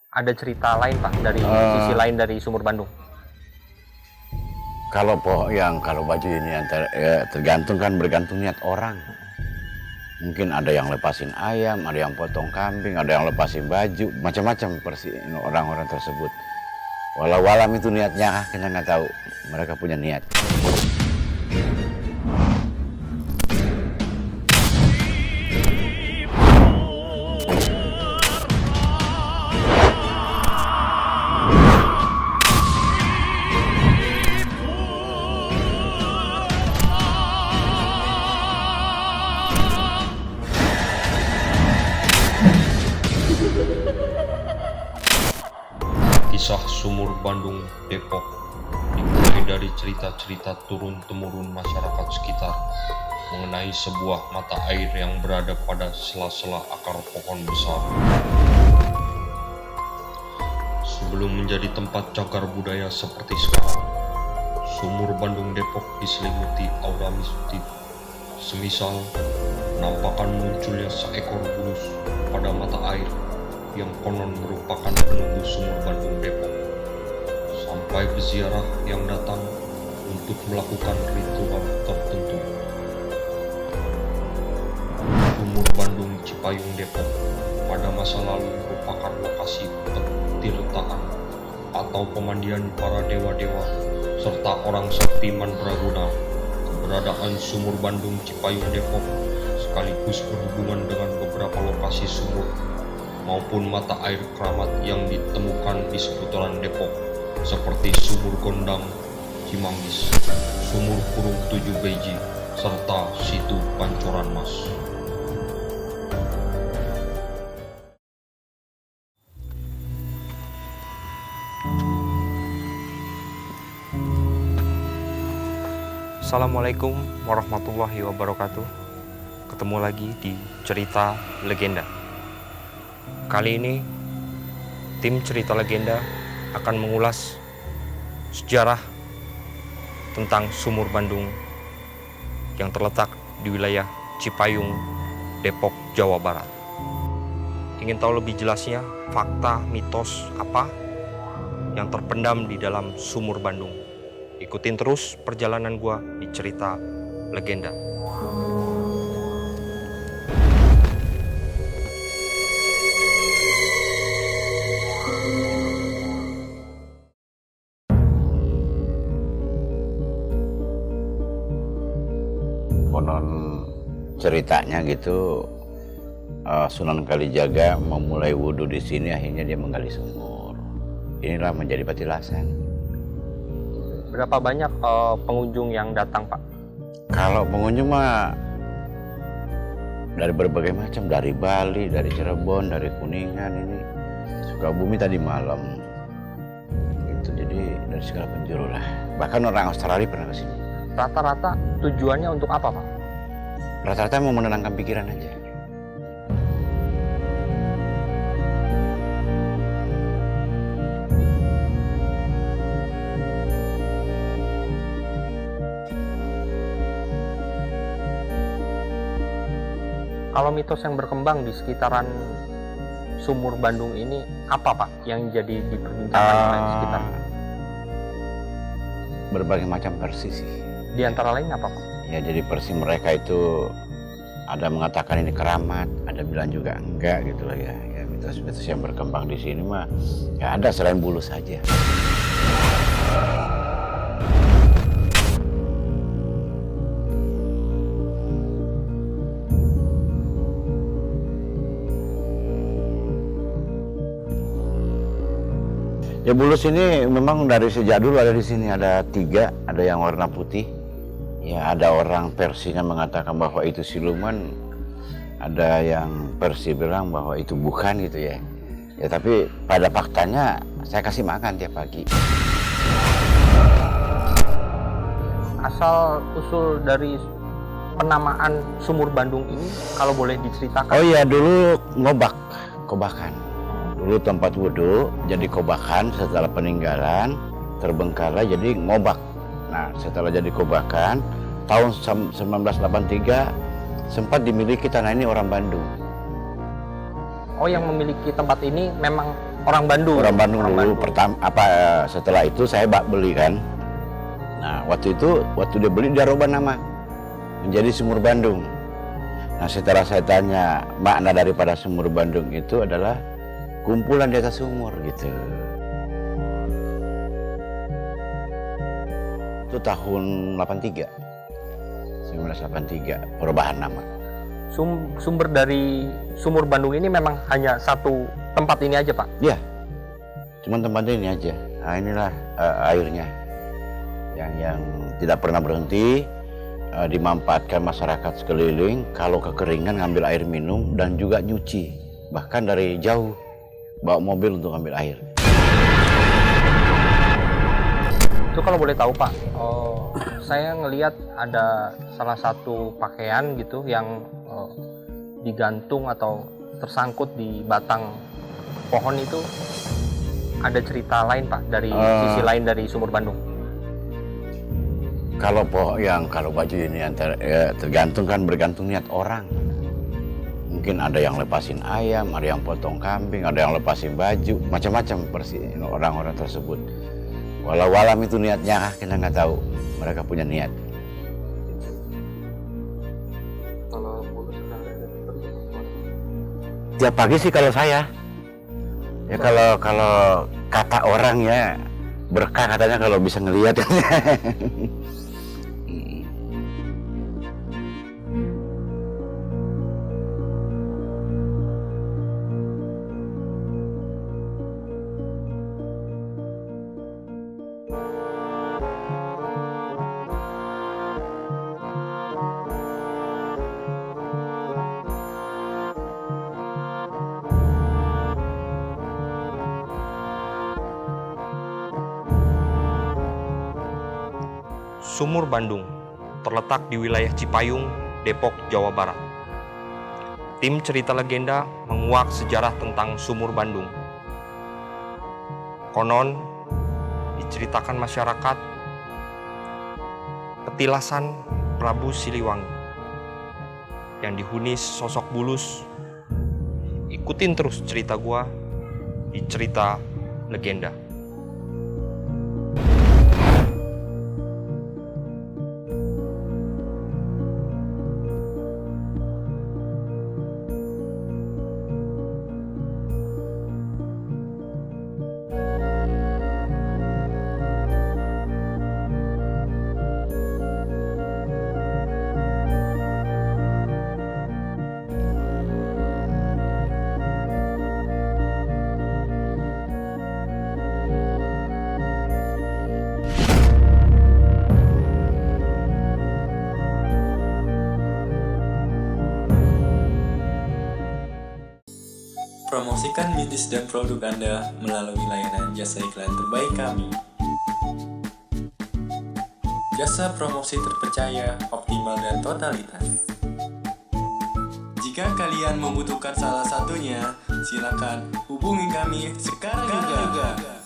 Ada cerita lain Pak dari sisi lain dari Sumur Bandung? Kalau kalau baju ini tergantung kan, bergantung niat orang. Mungkin ada yang lepasin ayam, ada yang potong kambing, ada yang lepasin baju, macam-macam orang-orang tersebut. Walau alam itu niatnya, kita nggak tahu. Mereka punya niat. Kisah Sumur Bandung, Depok dimulai dari cerita-cerita turun-temurun masyarakat sekitar mengenai sebuah mata air yang berada pada sela-sela akar pohon besar. Sebelum menjadi tempat cagar budaya seperti sekarang, Sumur Bandung Depok diselimuti aura mistis. Semisal penampakan munculnya seekor bulus pada mata air yang konon merupakan penunggu Sumur Bandung Depok, sampai peziarah yang datang untuk melakukan ritual tertentu. Sumur Bandung Cipayung Depok pada masa lalu merupakan lokasi petirtaan atau pemandian para dewa-dewa serta orang sakti mandraguna. Keberadaan Sumur Bandung Cipayung Depok sekaligus berhubungan dengan beberapa lokasi sumur maupun mata air keramat yang ditemukan di seputaran Depok, seperti Sumur Gondang, Cimanggis, Sumur Kurung 7 Beji, serta Situ Pancoran Mas. Assalamualaikum warahmatullahi wabarakatuh. Ketemu lagi di Cerita Legenda. Kali ini tim Cerita Legenda akan mengulas sejarah tentang Sumur Bandung yang terletak di wilayah Cipayung, Depok, Jawa Barat. Ingin tahu lebih jelasnya fakta mitos apa yang terpendam di dalam Sumur Bandung? Ikutin terus perjalanan gua di Cerita Legenda. Konon ceritanya gitu, Sunan Kalijaga memulai wudhu di sini, akhirnya dia menggali sumur. Inilah menjadi petilasan. Berapa banyak pengunjung yang datang, Pak? Kalau pengunjung mah dari berbagai macam, dari Bali, dari Cirebon, dari Kuningan, ini Sukabumi tadi malam. Itu jadi dari segala penjuru lah. Bahkan orang Australia pernah ke sini. Rata-rata tujuannya untuk apa, Pak? Rata-rata mau menenangkan pikiran aja. Kalau mitos yang berkembang di sekitaran Sumur Bandung ini apa, Pak, yang jadi diperbincangkan oleh sekitar? Berbagai macam versi sih. Di antara lain apa, Pak? Ya, jadi versi mereka itu ada mengatakan ini keramat, ada bilang juga enggak gitu lah ya. Ya, mitos-mitos yang berkembang di sini mah ya ada selain bulus saja. Ya, bulus ini memang dari sejak dulu ada di sini, ada 3, ada yang warna putih. Ya, ada orang versinya mengatakan bahwa itu siluman, ada yang versi bilang bahwa itu bukan gitu ya. Ya, tapi pada faktanya saya kasih makan tiap pagi. Asal usul dari penamaan Sumur Bandung ini kalau boleh diceritakan. Oh iya, dulu kobakan. Dulu tempat wudhu jadi kobakan, setelah peninggalan terbengkalai jadi ngobak. Nah, setelah jadi kobakan, tahun 1983 sempat dimiliki tanah ini orang Bandung. Oh, yang memiliki tempat ini memang Orang Bandung. Orang Bandung dulu. Setelah itu saya beli kan. Nah, waktu dia beli dia rubah nama menjadi Sumur Bandung. Nah, setelah saya tanya makna daripada Sumur Bandung itu adalah kumpulan di atas sumur gitu. Itu tahun 1983 perubahan nama. Sumber dari Sumur Bandung ini memang hanya satu tempat ini aja, Pak? Iya, cuman tempatnya ini aja. Nah, inilah airnya yang tidak pernah berhenti, dimanfaatkan masyarakat sekeliling. Kalau kekeringan ngambil air minum dan juga nyuci, bahkan dari jauh bawa mobil untuk ambil air. Itu kalau boleh tahu, Pak, saya ngelihat ada salah satu pakaian gitu yang digantung atau tersangkut di batang pohon itu. Ada cerita lain, Pak, dari sisi lain dari Sumur Bandung? Kalau baju ini tergantung kan, bergantung niat orang. Mungkin ada yang lepasin ayam, ada yang potong kambing, ada yang lepasin baju, macam-macam orang-orang tersebut. Walau alam itu niatnya, kita nggak tahu. Mereka punya niat. Tiap pagi sih kalau saya, ya kalau kata orang ya berkah katanya kalau bisa ngelihat. Sumur Bandung terletak di wilayah Cipayung, Depok, Jawa Barat. Tim Cerita Legenda menguak sejarah tentang Sumur Bandung. Konon diceritakan masyarakat petilasan Prabu Siliwangi yang dihuni sosok bulus. Ikutin terus cerita gua di Cerita Legenda. Promosikan bisnis dan produk Anda melalui layanan jasa iklan terbaik kami. Jasa promosi terpercaya, optimal, dan totalitas. Jika kalian membutuhkan salah satunya, silakan hubungi kami sekarang juga.